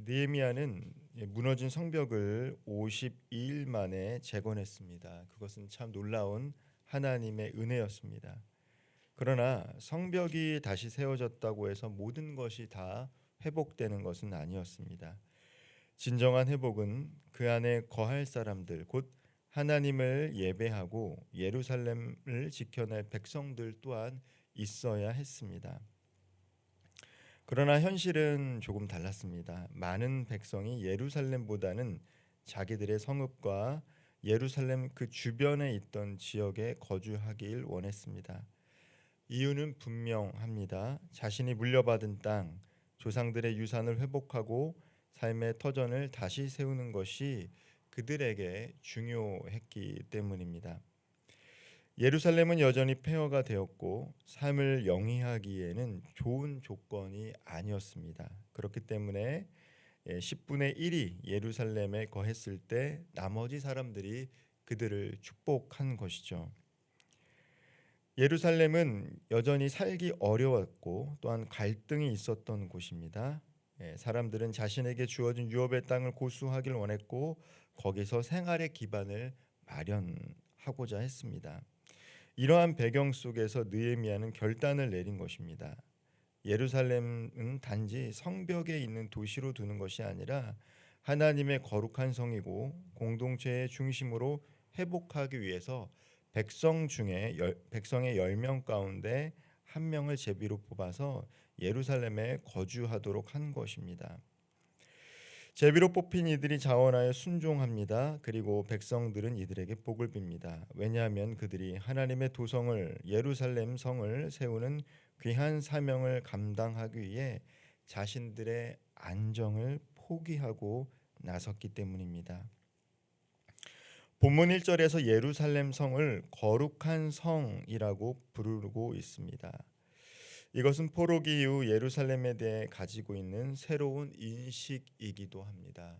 느헤미야는 무너진 성벽을 52일 만에 재건했습니다. 그것은 참 놀라운 하나님의 은혜였습니다. 그러나 성벽이 다시 세워졌다고 해서 모든 것이 다 회복되는 것은 아니었습니다. 진정한 회복은 그 안에 거할 사람들, 곧 하나님을 예배하고 예루살렘을 지켜낼 백성들 또한 있어야 했습니다. 그러나 현실은 조금 달랐습니다. 많은 백성이 예루살렘보다는 자기들의 성읍과 예루살렘 그 주변에 있던 지역에 거주하길 원했습니다. 이유는 분명합니다. 자신이 물려받은 땅, 조상들의 유산을 회복하고 삶의 터전을 다시 세우는 것이 그들에게 중요했기 때문입니다. 예루살렘은 여전히 폐허가 되었고 삶을 영위하기에는 좋은 조건이 아니었습니다. 그렇기 때문에 10분의 1이 예루살렘에 거했을 때 나머지 사람들이 그들을 축복한 것이죠. 예루살렘은 여전히 살기 어려웠고 또한 갈등이 있었던 곳입니다. 사람들은 자신에게 주어진 유업의 땅을 고수하길 원했고 거기서 생활의 기반을 마련하고자 했습니다. 이러한 배경 속에서 느헤미야는 결단을 내린 것입니다. 예루살렘은 단지 성벽에 있는 도시로 두는 것이 아니라 하나님의 거룩한 성이고 공동체의 중심으로 회복하기 위해서 백성의 10명 가운데 한 명을 제비로 뽑아서 예루살렘에 거주하도록 한 것입니다. 제비로 뽑힌 이들이 자원하여 순종합니다. 그리고 백성들은 이들에게 복을 빕니다. 왜냐하면 그들이 하나님의 도성을 예루살렘 성을 세우는 귀한 사명을 감당하기 위해 자신들의 안정을 포기하고 나섰기 때문입니다. 본문 1절에서 예루살렘 성을 거룩한 성이라고 부르고 있습니다. 이것은 포로기 이후 예루살렘에 대해 가지고 있는 새로운 인식이기도 합니다.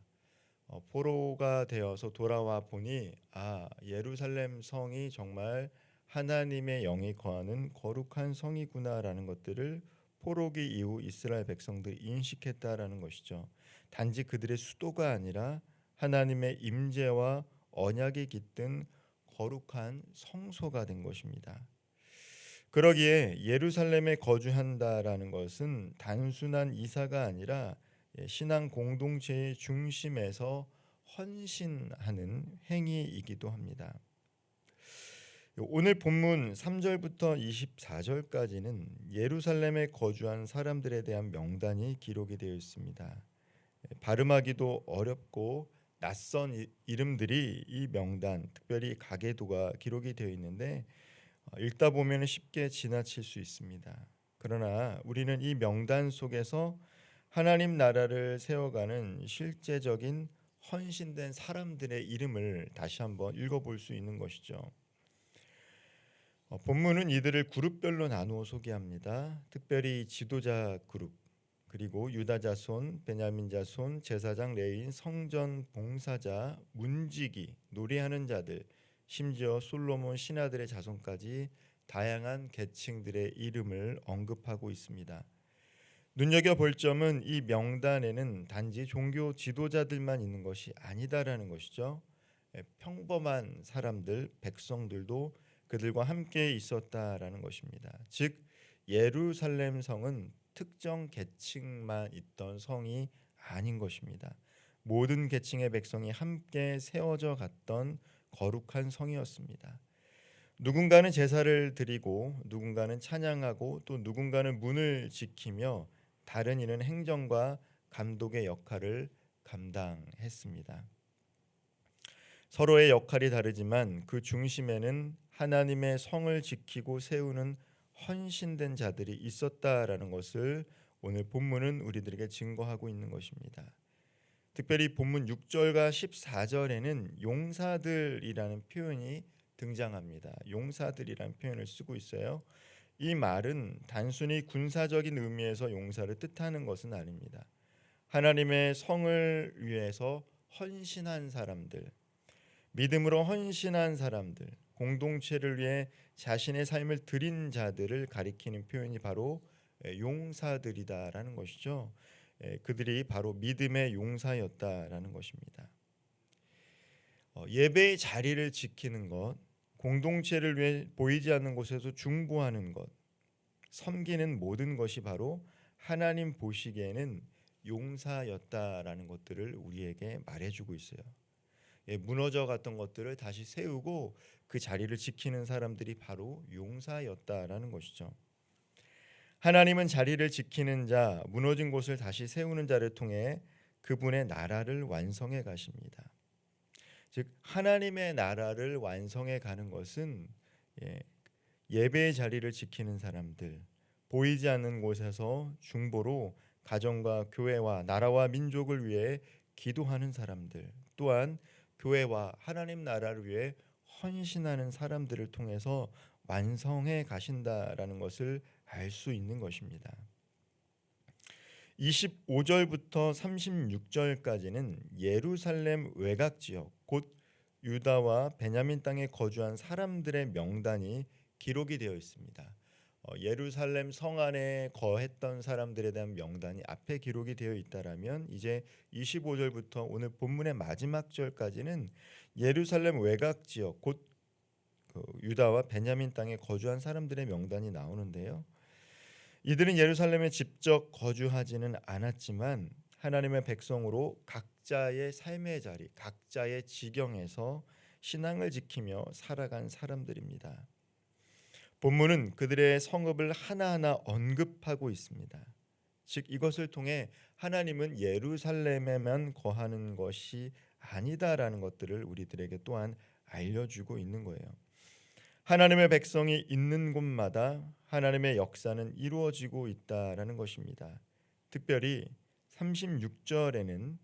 포로가 되어서 돌아와 보니 예루살렘 성이 정말 하나님의 영이 거하는 거룩한 성이구나라는 것들을 포로기 이후 이스라엘 백성들이 인식했다라는 것이죠. 단지 그들의 수도가 아니라 하나님의 임재와 언약이 깃든 거룩한 성소가 된 것입니다. 그러기에 예루살렘에 거주한다라는 것은 단순한 이사가 아니라 신앙 공동체의 중심에서 헌신하는 행위이기도 합니다. 오늘 본문 3절부터 24절까지는 예루살렘에 거주한 사람들에 대한 명단이 기록이 되어 있습니다. 발음하기도 어렵고 낯선 이름들이 이 명단, 특별히 가계도가 기록이 되어 있는데 읽다 보면 쉽게 지나칠 수 있습니다. 그러나 우리는 이 명단 속에서 하나님 나라를 세워가는 실제적인 헌신된 사람들의 이름을 다시 한번 읽어볼 수 있는 것이죠. 본문은 이들을 그룹별로 나누어 소개합니다. 특별히 지도자 그룹, 그리고 유다 자손, 베냐민 자손, 제사장, 레위인, 성전 봉사자, 문지기, 노래하는 자들, 심지어 솔로몬 신하들의 자손까지 다양한 계층들의 이름을 언급하고 있습니다. 눈여겨볼 점은 이 명단에는 단지 종교 지도자들만 있는 것이 아니다라는 것이죠. 평범한 사람들, 백성들도 그들과 함께 있었다라는 것입니다. 즉 예루살렘 성은 특정 계층만 있던 성이 아닌 것입니다. 모든 계층의 백성이 함께 세워져 갔던 거룩한 성이었습니다. 누군가는 제사를 드리고 누군가는 찬양하고 또 누군가는 문을 지키며 다른 이는 행정과 감독의 역할을 감당했습니다. 서로의 역할이 다르지만 그 중심에는 하나님의 성을 지키고 세우는 헌신된 자들이 있었다라는 것을 오늘 본문은 우리들에게 증거하고 있는 것입니다. 특별히 본문 6절과 14절에는 용사들이라는 표현이 등장합니다. 용사들이라는 표현을 쓰고 있어요. 이 말은 단순히 군사적인 의미에서 용사를 뜻하는 것은 아닙니다. 하나님의 성을 위해서 헌신한 사람들, 믿음으로 헌신한 사람들, 공동체를 위해 자신의 삶을 드린 자들을 가리키는 표현이 바로 용사들이다라는 것이죠. 그들이 바로 믿음의 용사였다라는 것입니다. 예배의 자리를 지키는 것, 공동체를 위해 보이지 않는 곳에서 중보하는 것, 섬기는 모든 것이 바로 하나님 보시기에는 용사였다라는 것들을 우리에게 말해주고 있어요. 무너져 갔던 것들을 다시 세우고 그 자리를 지키는 사람들이 바로 용사였다라는 것이죠. 하나님은 자리를 지키는 자, 무너진 곳을 다시 세우는 자를 통해 그분의 나라를 완성해 가십니다. 즉 하나님의 나라를 완성해 가는 것은 예배의 자리를 지키는 사람들, 보이지 않는 곳에서 중보로 가정과 교회와 나라와 민족을 위해 기도하는 사람들, 또한 교회와 하나님 나라를 위해 헌신하는 사람들을 통해서 완성해 가신다라는 것을 알 수 있는 것입니다. 25절부터 36절까지는 예루살렘 외곽 지역, 곧 유다와 베냐민 땅에 거주한 사람들의 명단이 기록이 되어 있습니다. 예루살렘 성 안에 거했던 사람들에 대한 명단이 앞에 기록이 되어 있다라면 이제 25절부터 오늘 본문의 마지막 절까지는 예루살렘 외곽 지역, 곧 유다와 베냐민 땅에 거주한 사람들의 명단이 나오는데요. 이들은 예루살렘에 직접 거주하지는 않았지만 하나님의 백성으로 각자의 삶의 자리, 각자의 지경에서 신앙을 지키며 살아간 사람들입니다. 본문은 그들의 성읍을 하나하나 언급하고 있습니다. 즉 이것을 통해 하나님은 예루살렘에만 거하는 것이 아니다라는 것들을 우리들에게 또한 알려주고 있는 거예요. 하나님의 백성이 있는 곳마다 하나님의 역사는 이루어지고 있다라는 것입니다. 특별히 36절에는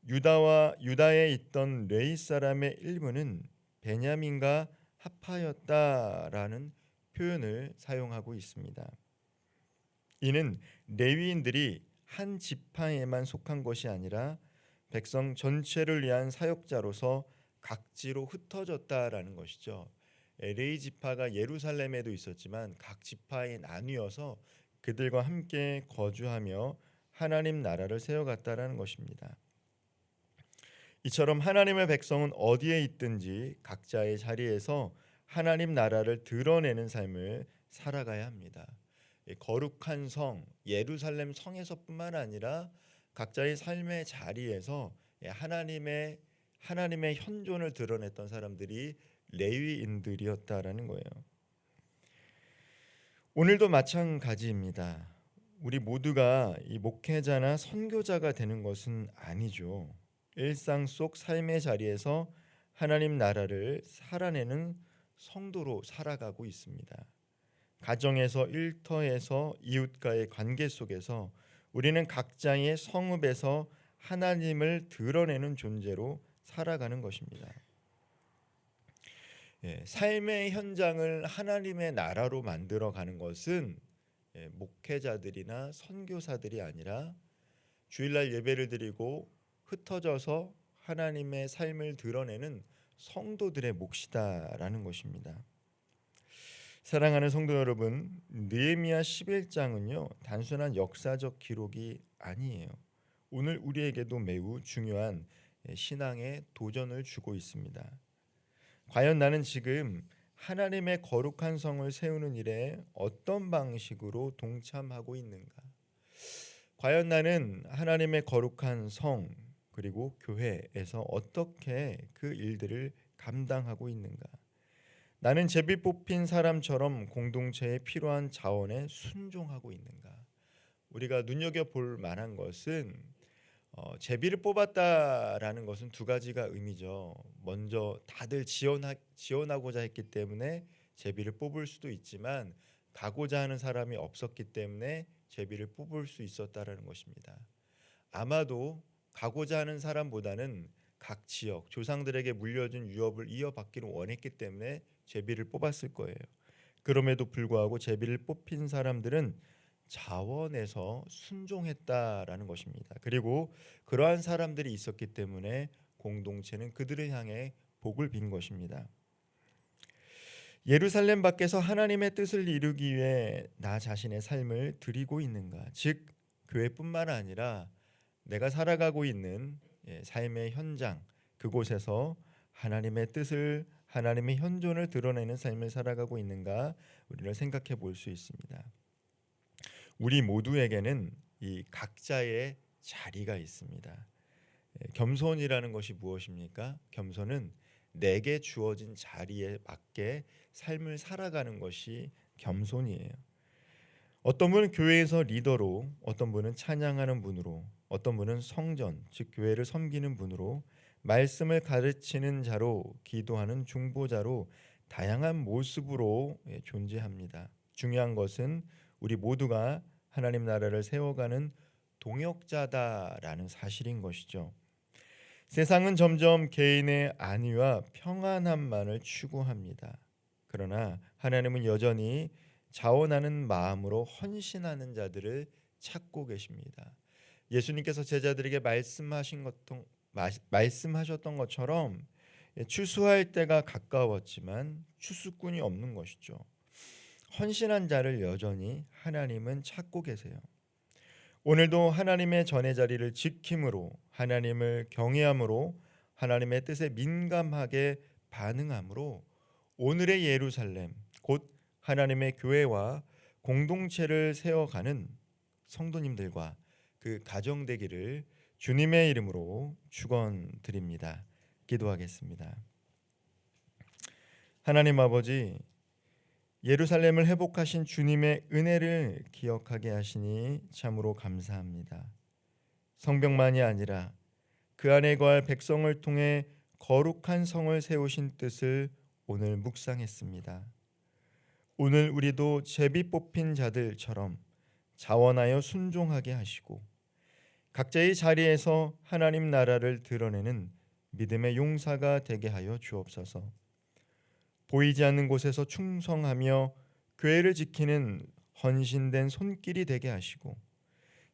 유다에 있던 레위 사람의 일부는 베냐민과 합하였다라는 표현을 사용하고 있습니다. 이는 레위인들이 한 지파에만 속한 것이 아니라 백성 전체를 위한 사역자로서 각지로 흩어졌다라는 것이죠. 레위 지파가 예루살렘에도 있었지만 각 지파에 나뉘어서 그들과 함께 거주하며 하나님 나라를 세워갔다라는 것입니다. 이처럼 하나님의 백성은 어디에 있든지 각자의 자리에서 하나님 나라를 드러내는 삶을 살아가야 합니다. 거룩한 성 예루살렘 성에서뿐만 아니라 각자의 삶의 자리에서 하나님의 현존을 드러냈던 사람들이 레위인들이었다라는 거예요. 오늘도 마찬가지입니다. 우리 모두가 이 목회자나 선교자가 되는 것은 아니죠. 일상 속 삶의 자리에서 하나님 나라를 살아내는 성도로 살아가고 있습니다. 가정에서, 일터에서, 이웃과의 관계 속에서 우리는 각자의 성읍에서 하나님을 드러내는 존재로 살아가는 것입니다. 삶의 현장을 하나님의 나라로 만들어가는 것은 목회자들이나 선교사들이 아니라 주일날 예배를 드리고 흩어져서 하나님의 삶을 드러내는 성도들의 몫이다라는 것입니다. 사랑하는 성도 여러분, 느헤미야 11장은요 단순한 역사적 기록이 아니에요. 오늘 우리에게도 매우 중요한 신앙의 도전을 주고 있습니다. 과연 나는 지금 하나님의 거룩한 성을 세우는 일에 어떤 방식으로 동참하고 있는가? 과연 나는 하나님의 거룩한 성 그리고 교회에서 어떻게 그 일들을 감당하고 있는가? 나는 제비 뽑힌 사람처럼 공동체에 필요한 자원에 순종하고 있는가? 우리가 눈여겨볼 만한 것은 제비를 뽑았다라는 것은 두 가지가 의미죠. 먼저 다들 지원하고자 했기 때문에 제비를 뽑을 수도 있지만 가고자 하는 사람이 없었기 때문에 제비를 뽑을 수 있었다라는 것입니다. 아마도 가고자 하는 사람보다는 각 지역 조상들에게 물려준 유업을 이어받기를 원했기 때문에 제비를 뽑았을 거예요. 그럼에도 불구하고 제비를 뽑힌 사람들은 자원에서 순종했다라는 것입니다. 그리고 그러한 사람들이 있었기 때문에 공동체는 그들을 향해 복을 빈 것입니다. 예루살렘 밖에서 하나님의 뜻을 이루기 위해 나 자신의 삶을 드리고 있는가? 즉 교회뿐만 아니라 내가 살아가고 있는 삶의 현장, 그곳에서 하나님의 뜻을, 하나님의 현존을 드러내는 삶을 살아가고 있는가 우리를 생각해 볼 수 있습니다. 우리 모두에게는 이 각자의 자리가 있습니다. 겸손이라는 것이 무엇입니까? 겸손은 내게 주어진 자리에 맞게 삶을 살아가는 것이 겸손이에요. 어떤 분은 교회에서 리더로, 어떤 분은 찬양하는 분으로, 어떤 분은 성전, 즉 교회를 섬기는 분으로, 말씀을 가르치는 자로, 기도하는 중보자로 다양한 모습으로 존재합니다. 중요한 것은 우리 모두가 하나님 나라를 세워가는 동역자다라는 사실인 것이죠. 세상은 점점 개인의 안위와 평안함만을 추구합니다. 그러나 하나님은 여전히 자원하는 마음으로 헌신하는 자들을 찾고 계십니다. 예수님께서 제자들에게 말씀하셨던 것처럼 추수할 때가 가까웠지만 추수꾼이 없는 것이죠. 헌신한 자를 여전히 하나님은 찾고 계세요. 오늘도 하나님의 전의 자리를 지킴으로, 하나님을 경외함으로, 하나님의 뜻에 민감하게 반응함으로 오늘의 예루살렘, 곧 하나님의 교회와 공동체를 세워가는 성도님들과 그 가정 되기를 주님의 이름으로 축원드립니다. 기도하겠습니다. 하나님 아버지, 예루살렘을 회복하신 주님의 은혜를 기억하게 하시니 참으로 감사합니다. 성벽만이 아니라 그 안에 거할 백성을 통해 거룩한 성을 세우신 뜻을 오늘 묵상했습니다. 오늘 우리도 제비 뽑힌 자들처럼 자원하여 순종하게 하시고 각자의 자리에서 하나님 나라를 드러내는 믿음의 용사가 되게 하여 주옵소서. 보이지 않는 곳에서 충성하며 교회를 지키는 헌신된 손길이 되게 하시고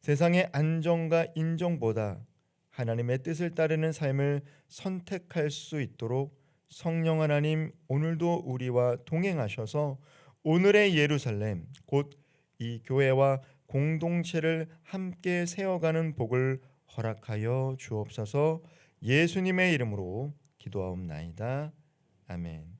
세상의 안정과 인정보다 하나님의 뜻을 따르는 삶을 선택할 수 있도록 성령 하나님 오늘도 우리와 동행하셔서 오늘의 예루살렘 곧 이 교회와 공동체를 함께 세워가는 복을 허락하여 주옵소서. 예수님의 이름으로 기도하옵나이다. 아멘.